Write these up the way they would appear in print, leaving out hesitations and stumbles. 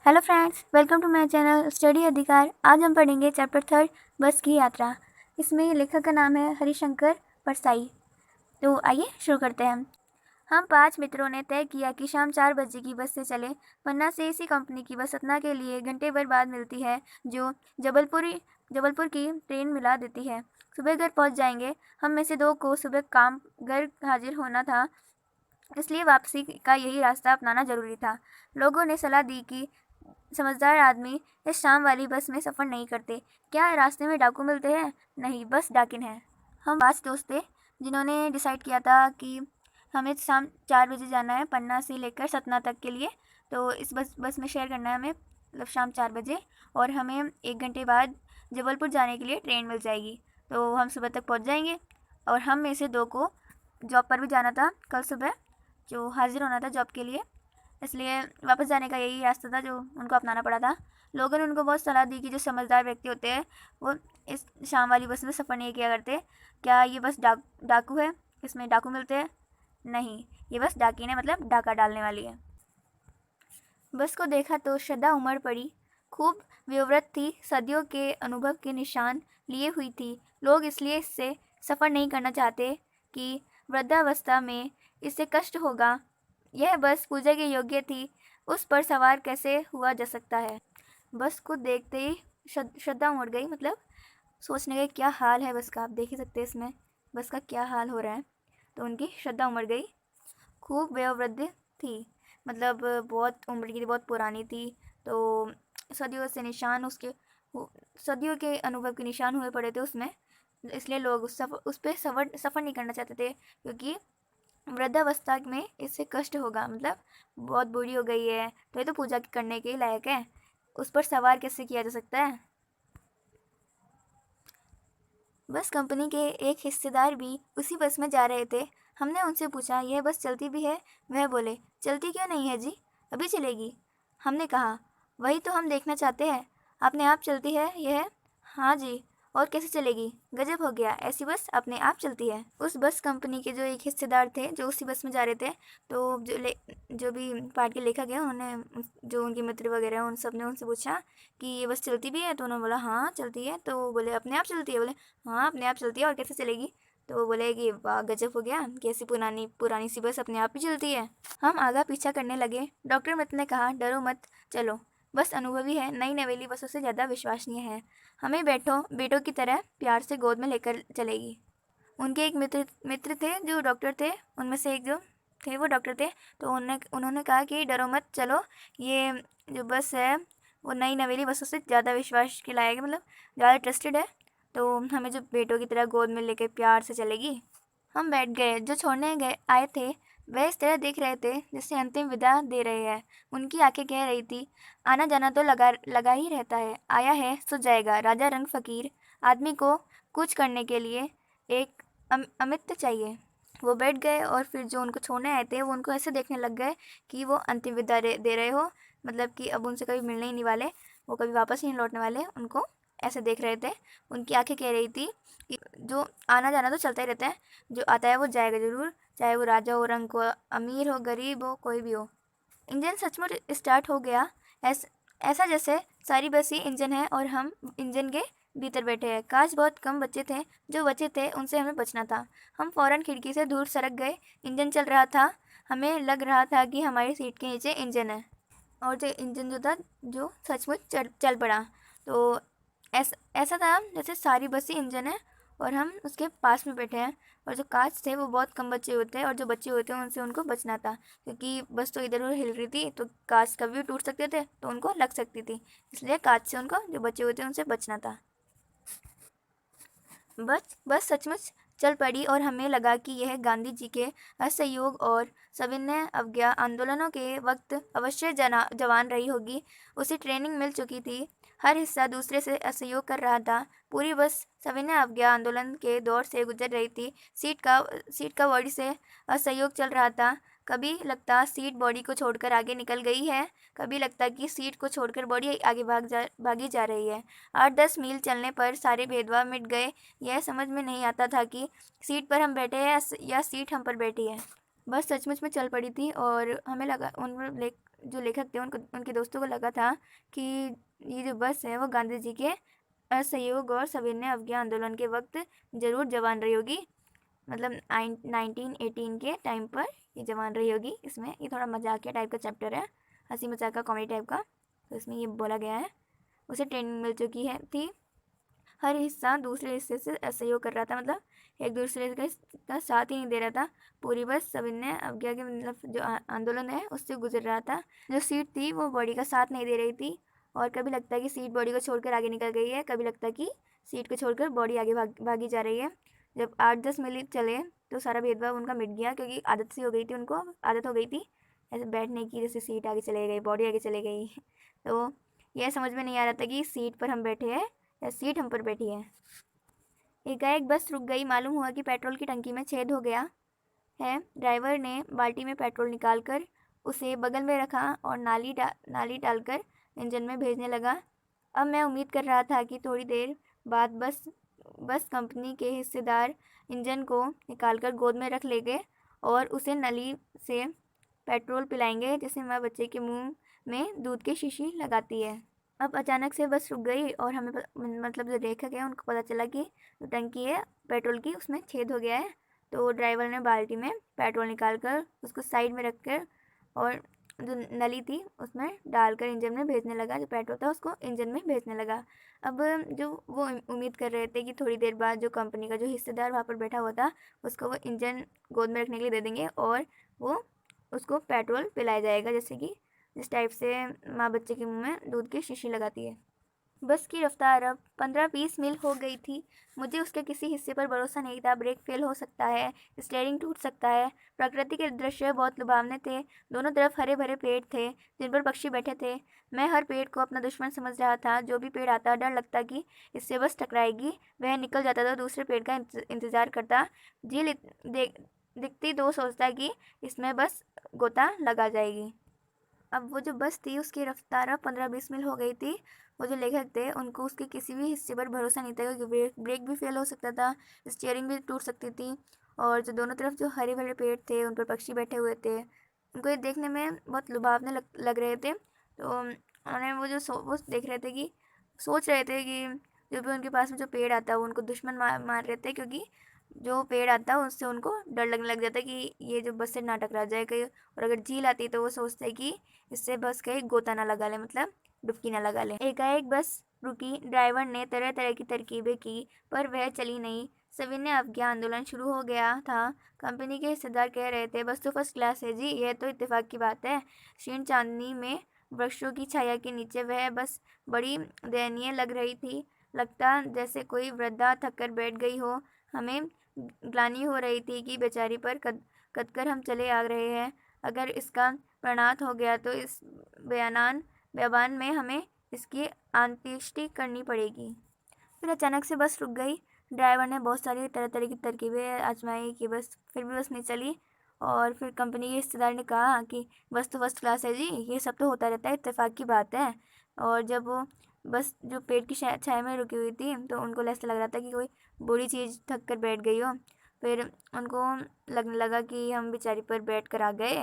Hello friends, welcome to my channel study Adhikar. आज हम पढ़ेंगे चैप्टर 3 बस की यात्रा। इसमें लेखक का नाम है हरिशंकर परसाई। तो आइए शुरू करते हैं। हम 5 मित्रों ने तय किया कि शाम 4 बजे की बस से चले। पन्ना से इसी कंपनी की बस सतना के लिए घंटे भर बाद मिलती है, जो जबलपुर की ट्रेन मिला देती है। सुबह घर पहुंच जाएंगे। हम में से 2 को सुबह काम घर हाजिर होना था, इसलिए वापसी का यही रास्ता अपनाना जरूरी था। लोगों ने सलाह दी कि समझदार आदमी इस शाम वाली बस में सफ़र नहीं करते। क्या रास्ते में डाकू मिलते हैं? नहीं, बस डाकिन है। हम 5 दोस्त थे जिन्होंने डिसाइड किया था कि हमें शाम 4 बजे जाना है पन्ना से लेकर सतना तक के लिए। तो इस बस में शेयर करना है हमें, मतलब शाम 4 बजे, और हमें 1 घंटे बाद जबलपुर जाने के लिए ट्रेन मिल जाएगी। तो हम सुबह तक पहुंच जाएंगे। और हम में से 2 को जॉब पर भी जाना था कल सुबह, जो हाजिर होना था जॉब के लिए, इसलिए वापस जाने का यही रास्ता था जो उनको अपनाना पड़ा था। लोगों ने उनको बहुत सलाह दी कि जो समझदार व्यक्ति होते हैं वो इस शाम वाली बस में सफ़र नहीं किया करते। क्या ये बस डाकू है? इसमें डाकू मिलते हैं? नहीं, ये बस डाकिन है, मतलब डाका डालने वाली है। बस को देखा तो श्रद्धा उमड़ पड़ी। खूब विवृत थी, सदियों के अनुभव के निशान लिए हुई थी। लोग इसलिए इससे सफ़र नहीं करना चाहते कि वृद्धावस्था में इससे कष्ट होगा। यह बस पूजा के योग्य थी, उस पर सवार कैसे हुआ जा सकता है? बस को देखते ही श्रद्धा उमड़ गई, मतलब सोचने गए क्या हाल है बस का। आप देख ही सकते हैं इसमें बस का क्या हाल हो रहा है। तो उनकी श्रद्धा उमड़ गई। खूब वयोवृद्ध थी, मतलब बहुत उम्र की थी, बहुत पुरानी थी। तो सदियों से निशान उसके सदियों के अनुभव के निशान हुए पड़े थे उसमें, इसलिए लोग उस पर सफ़र नहीं करना चाहते थे, क्योंकि वृद्धावस्था में इससे कष्ट होगा, मतलब बहुत बूढ़ी हो गई है तो ये तो पूजा करने के लायक है, उस पर सवार कैसे किया जा सकता है। बस कंपनी के एक हिस्सेदार भी उसी बस में जा रहे थे। हमने उनसे पूछा, यह बस चलती भी है? वह बोले, चलती क्यों नहीं है जी, अभी चलेगी। हमने कहा, वही तो हम देखना चाहते हैं, अपने आप चलती है यह? हाँ जी, और कैसे चलेगी? गजब हो गया, ऐसी बस अपने आप चलती है। उस बस कंपनी के जो एक हिस्सेदार थे जो उसी बस में जा रहे थे, तो जो भी पाठ के लेखक हैं उन्होंने, जो उनके मित्र वगैरह हैं, उन सब ने उनसे पूछा कि ये बस चलती भी है? तो उन्होंने बोला हाँ चलती है। तो बोले अपने आप चलती है? बोले हाँ अपने आप चलती है, और कैसे चलेगी? तो वो बोले कि वाह गजब हो गया, कैसी पुरानी पुरानी सी बस अपने आप ही चलती है। हम आगा पीछा करने लगे। डॉक्टर मित्र ने कहा, डरो मत, चलो, बस अनुभवी है, नई नवेली बसों से ज़्यादा विश्वसनीय है, हमें बेटों की तरह प्यार से गोद में लेकर चलेगी। उनके एक मित्र थे जो डॉक्टर थे, उनमें से एक जो थे वो डॉक्टर थे। तो उन्होंने कहा कि डरो मत, चलो, ये जो बस है वो नई नवेली बसों से ज़्यादा विश्वास के लायक है, मतलब ज़्यादा ट्रस्टेड है, तो हमें जो बेटों की तरह गोद में लेकर प्यार से चलेगी। हम बैठ गए। जो छोड़ने गए आए थे वह इस तरह देख रहे थे जैसे अंतिम विदा दे रहे हैं। उनकी आंखें कह रही थी, आना जाना तो लगा लगा ही रहता है, आया है सो जाएगा। राजा रंग फकीर, आदमी को कुछ करने के लिए एक अमित्त चाहिए। वो बैठ गए और फिर जो उनको छोड़ने आए थे वो उनको ऐसे देखने लग गए कि वो अंतिम विदा दे रहे हो, मतलब कि अब उनसे कभी मिलने ही नहीं वाले, वो कभी वापस ही नहीं लौटने वाले। उनको ऐसे देख रहे थे। उनकी आंखें कह रही थी कि जो आना जाना तो चलता ही रहता है, जो आता है वो जाएगा ज़रूर, चाहे वो राजा हो, रंग को अमीर हो, गरीब हो, कोई भी हो। इंजन सचमुच स्टार्ट हो गया। ऐसा जैसे सारी बस ही इंजन है और हम इंजन के भीतर बैठे हैं। काश बहुत कम बच्चे थे, जो बचे थे उनसे हमें बचना था। हम फ़ौरन खिड़की से दूर सरक गए। इंजन चल रहा था, हमें लग रहा था कि हमारी सीट के नीचे इंजन है, और जो इंजन जो था जो सचमुच चल पड़ा। तो ऐसा था जैसे सारी बस ही इंजन है और हम उसके पास में बैठे हैं। और जो कांच थे वो बहुत कम बचे होते हैं, और जो बच्चे होते हैं उनसे उनको बचना था, क्योंकि बस तो इधर उधर हिल रही थी, तो कांच कभी भी टूट सकते थे, तो उनको लग सकती थी, इसलिए कांच से उनको जो बचे होते हैं उनसे बचना था। बस सचमुच चल पड़ी और हमें लगा कि यह गांधी जी के असहयोग और सविनय अवज्ञा आंदोलनों के वक्त अवश्य जवान रही होगी। उसे ट्रेनिंग मिल चुकी थी, हर हिस्सा दूसरे से असहयोग कर रहा था। पूरी बस सविनय अवज्ञा आंदोलन के दौर से गुजर रही थी। सीट का बॉडी से असहयोग चल रहा था। कभी लगता सीट बॉडी को छोड़कर आगे निकल गई है, कभी लगता कि सीट को छोड़कर बॉडी आगे भागी जा रही है। 8-10 मील चलने पर सारे भेदभाव मिट गए। यह समझ में नहीं आता था कि सीट पर हम बैठे हैं या सीट हम पर बैठी है। बस सचमुच में चल पड़ी थी और हमें लगा जो लेखक थे उनको उनके दोस्तों को लगा था कि ये जो बस है वो गांधी जी के असहयोग और सविनय अवज्ञा आंदोलन के वक्त ज़रूर जवान रही होगी। मतलब 1918 के टाइम पर ये जवान रही होगी। इसमें ये थोड़ा मजाकिया टाइप का चैप्टर है, हंसी मजाक का, कॉमेडी टाइप का, तो इसमें ये बोला गया है। उसे ट्रेनिंग मिल चुकी है थी, हर हिस्सा दूसरे हिस्से से असहयोग कर रहा था, मतलब एक दूसरे का साथ ही नहीं दे रहा था। पूरी बस सविनय अवज्ञा के मतलब जो आंदोलन है उससे गुजर रहा था। जो सीट थी वो बॉडी का साथ नहीं दे रही थी, और कभी लगता है कि सीट बॉडी को छोड़कर आगे निकल गई है, कभी लगता है कि सीट को छोड़कर बॉडी आगे भागी जा रही है। जब 8-10 मिनट चले तो सारा भेदभाव उनका मिट गया, क्योंकि आदत सी हो गई थी, उनको आदत हो गई थी ऐसे बैठने की, जैसे सीट आगे चले गई, बॉडी आगे चले गई। तो यह समझ में नहीं आ रहा था कि सीट पर हम बैठे हैं या सीट हम पर बैठी है। एकाएक बस रुक गई। मालूम हुआ कि पेट्रोल की टंकी में छेद हो गया है। ड्राइवर ने बाल्टी में पेट्रोल निकालकर उसे बगल में रखा और नाली डालकर इंजन में भेजने लगा। अब मैं उम्मीद कर रहा था कि थोड़ी देर बाद बस कंपनी के हिस्सेदार इंजन को निकालकर गोद में रख लेंगे और उसे नली से पेट्रोल पिलाएंगे, जैसे माँ बच्चे के मुंह में दूध की शीशी लगाती है। अब अचानक से बस रुक गई और हमें मतलब जो लेखक है उनको पता चला कि जो टंकी है पेट्रोल की उसमें छेद हो गया है। तो ड्राइवर ने बाल्टी में पेट्रोल निकाल कर उसको साइड में रख कर और जो नली थी उसमें डालकर इंजन में भेजने लगा, जो पेट्रोल था उसको इंजन में भेजने लगा। अब जो वो उम्मीद कर रहे थे कि थोड़ी देर बाद जो कंपनी का जो हिस्सेदार वहाँ पर बैठा हुआ था उसको वो इंजन गोद में रखने के लिए दे देंगे और वो उसको पेट्रोल पिलाया जाएगा, जैसे कि जिस टाइप से माँ बच्चे के मुंह में दूध की शीशी लगाती है। बस की रफ्तार अब 15-20 मील हो गई थी। मुझे उसके किसी हिस्से पर भरोसा नहीं था। ब्रेक फेल हो सकता है, स्टीयरिंग टूट सकता है। प्रकृति के दृश्य बहुत लुभावने थे। दोनों तरफ हरे भरे पेड़ थे जिन पर पक्षी बैठे थे। मैं हर पेड़ को अपना दुश्मन समझ रहा था। जो भी पेड़ आता डर लगता कि इससे बस टकराएगी, वह निकल जाता था, दूसरे पेड़ का इंतजार करता। झील दिखती तो सोचता कि इसमें बस गोता लगा जाएगी। अब वो जो बस थी उसकी रफ्तार अब 15-20 मील हो गई थी। वो जो लेखक थे उनको उसके किसी भी हिस्से पर भरोसा नहीं था, क्योंकि ब्रेक भी फेल हो सकता था, स्टीयरिंग भी टूट सकती थी, और जो दोनों तरफ जो हरे भरे पेड़ थे उन पर पक्षी बैठे हुए थे, उनको ये देखने में बहुत लुभावने लग रहे थे। तो उन्होंने वो देख रहे थे कि सोच रहे थे कि जो भी उनके पास में जो पेड़ आता है वो उनको दुश्मन मार रहे थे, क्योंकि जो पेड़ आता है उससे उनको डर लगने लग जाता है कि ये जो बस से ना टकरा जाए कहीं, और अगर झील आती तो वो सोचते हैं कि इससे बस कहीं गोता ना लगा ले, मतलब डुबकी ना लगा ले। एकाएक बस रुकी। ड्राइवर ने तरह तरह की तरकीबें की पर वह चली नहीं। सविनय अवज्ञा आंदोलन शुरू हो गया था। कंपनी के हिस्सेदार कह रहे थे बस तो फर्स्ट क्लास है जी, यह तो इत्तेफाक की बात है। क्षीण चांदनी में वृक्षों की छाया के नीचे वह बस बड़ी दयनीय लग रही थी। लगता जैसे कोई वृद्धा थक कर बैठ गई हो। हमें ग्लानि हो रही थी कि बेचारी पर कदकर हम चले आ रहे हैं। अगर इसका प्राणात हो गया तो इस बयान में हमें इसकी अंत्येष्टि करनी पड़ेगी। फिर अचानक से बस रुक गई। ड्राइवर ने बहुत सारी तरह तरह की तरकीबें आजमाई कि बस फिर भी बस नहीं चली। और फिर कंपनी के हिस्सेदार ने कहा कि बस तो फर्स्ट क्लास है जी, ये सब तो होता रहता है, इत्तेफाक की बात है। और जब वो बस जो पेड़ की छाया में रुकी हुई थी तो उनको ऐसा लग रहा था कि कोई बुरी चीज़ थक कर बैठ गई हो। फिर उनको लगने लगा कि हम बेचारी पर बैठ कर आ गए,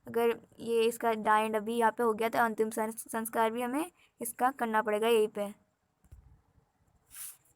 अगर ये इसका डाइंड अभी यहाँ पे हो गया तो अंतिम संस्कार भी हमें इसका करना पड़ेगा यहीं पे।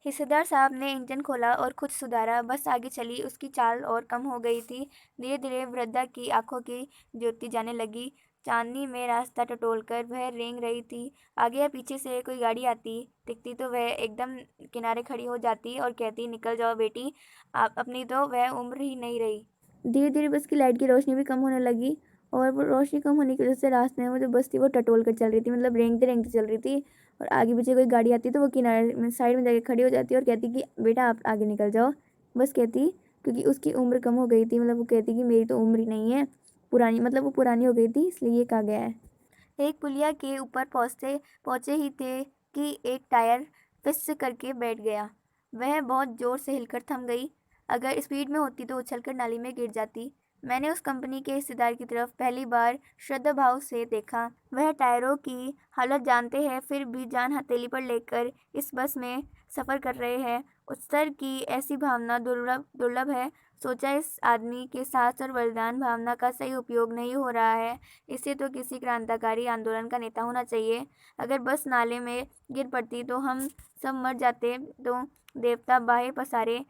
हिस्सेदार साहब ने इंजन खोला और खुद सुधारा। बस आगे चली। उसकी चाल और कम हो गई थी। धीरे धीरे वृद्धा की आंखों की ज्योति जाने लगी। चांदनी में रास्ता टटोलकर वह रेंग रही थी। आगे या पीछे से कोई गाड़ी आती दिखती तो वह एकदम किनारे खड़ी हो जाती और कहती, निकल जाओ बेटी, आप अपनी तो वह उम्र ही नहीं रही। धीरे धीरे बस की लाइट की रोशनी भी कम होने लगी, और वो रोशनी कम होने की वजह से रास्ते में वो जो बस थी वो टटोल कर चल रही थी, मतलब रेंगते रेंगते चल रही थी। और आगे पीछे कोई गाड़ी आती तो वो किनारे में साइड में जाके खड़ी हो जाती और कहती कि बेटा आप आगे निकल जाओ। बस कहती, क्योंकि उसकी उम्र कम हो गई थी, मतलब वो कहती कि मेरी तो उम्र ही नहीं है, पुरानी, मतलब वो पुरानी हो गई थी, इसलिए ये कहा गया है। एक पुलिया के ऊपर पहुँचे ही थे कि एक टायर फिस करके बैठ गया। वह बहुत जोर से हिलकर थम गई। अगर स्पीड में होती तो उछलकर नाली में गिर जाती। मैंने उस कंपनी के हिस्सेदार की तरफ पहली बार श्रद्धा भाव से देखा। वह टायरों की हालत जानते हैं फिर भी जान हथेली पर लेकर इस बस में सफ़र कर रहे हैं। उस स्तर की ऐसी भावना दुर्लभ दुर्लभ है। सोचा, इस आदमी के साहस और बलिदान भावना का सही उपयोग नहीं हो रहा है। इसे तो किसी क्रांतिकारी आंदोलन का नेता होना चाहिए। अगर बस नाले में गिर पड़ती तो हम सब मर जाते। तो देवता बाहें पसारे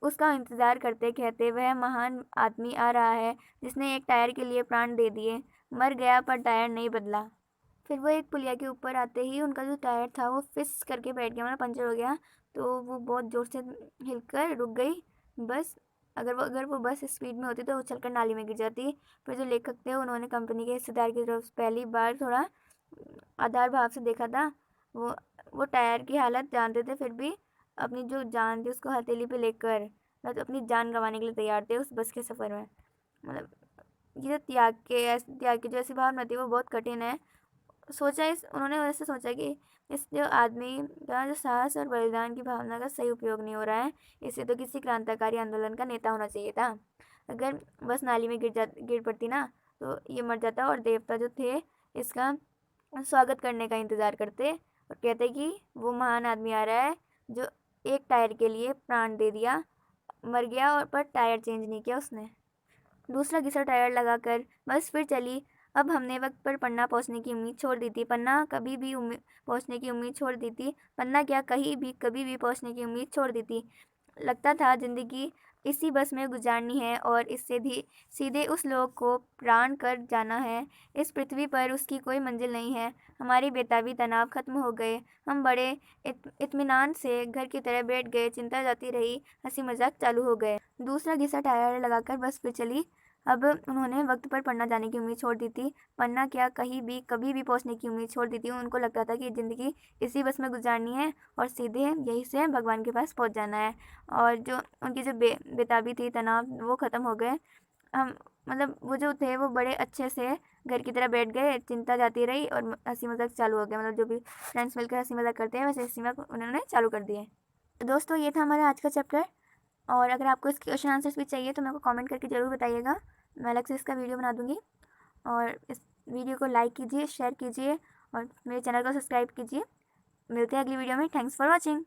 उसका इंतजार करते, कहते, वह महान आदमी आ रहा है जिसने एक टायर के लिए प्राण दे दिए। मर गया पर टायर नहीं बदला। फिर वो एक पुलिया के ऊपर आते ही उनका जो टायर था वो फिस करके बैठ गया, मतलब पंचर हो गया। तो वो बहुत ज़ोर से हिलकर रुक गई बस। अगर वो बस स्पीड में होती तो उछलकर नाली में गिर जाती। फिर जो लेखक थे उन्होंने कंपनी के हिस्सेदार की तरफ पहली बार थोड़ा आधार भाव से देखा था। वो वो टायर की हालत जानते थे फिर भी अपनी जो जान थी उसको हथेली पे लेकर मतलब अपनी जान गंवाने के लिए तैयार थे उस बस के सफ़र में। मतलब ये जो त्याग की जो ऐसी भावना थी वो बहुत कठिन है। उन्होंने वैसे सोचा कि इस जो आदमी का जो साहस और बलिदान की भावना का सही उपयोग नहीं हो रहा है। इसे तो किसी क्रांतिकारी आंदोलन का नेता होना चाहिए था। अगर बस नाली में गिर पड़ती ना तो ये मर जाता और देवता जो थे इसका स्वागत करने का इंतज़ार करते और कहते कि वो महान आदमी आ रहा है जो एक टायर के लिए प्राण दे दिया। मर गया और पर टायर चेंज नहीं किया उसने। दूसरा घिसा टायर लगाकर बस फिर चली। अब हमने वक्त पर पन्ना पहुंचने की उम्मीद छोड़ दी थी। पन्ना कभी भी पहुंचने की उम्मीद छोड़ दी थी। पन्ना क्या, कहीं भी कभी भी पहुंचने की उम्मीद छोड़ दी थी। लगता था जिंदगी इसी बस में गुजारनी है और इससे भी सीधे उस लोक को प्राण कर जाना है। इस पृथ्वी पर उसकी कोई मंजिल नहीं है। हमारी बेताबी तनाव खत्म हो गए। हम बड़े इत्मीनान से घर की तरह बैठ गए। चिंता जाती रही, हंसी मजाक चालू हो गए। दूसरा घिसा टायर लगाकर बस फिर चली। अब उन्होंने वक्त पर पन्ना जाने की उम्मीद छोड़ दी थी। पन्ना क्या, कहीं भी कभी भी पहुंचने की उम्मीद छोड़ दी थी। उनको लगता था कि ज़िंदगी इसी बस में गुजारनी है और सीधे यहीं से भगवान के पास पहुंच जाना है। और जो उनकी जो बेताबी थी, तनाव, वो ख़त्म हो गए। हम मतलब वो जो थे वो बड़े अच्छे से घर की तरह बैठ गए। चिंता जाती रही और हंसी मजाक चालू हो गया। मतलब जो भी फ्रेंड्स मिलकर हंसी मजाक करते हैं वैसे हंसी मजाक उन्होंने चालू कर दिए। तो दोस्तों ये था हमारा आज का चैप्टर। और अगर आपको इसके क्वेश्चन आंसर्स भी चाहिए तो मेरे को कमेंट करके ज़रूर बताइएगा। मैं अलग से इसका वीडियो बना दूँगी। और इस वीडियो को लाइक कीजिए, शेयर कीजिए और मेरे चैनल को सब्सक्राइब कीजिए। मिलते हैं अगली वीडियो में। Thanks for watching.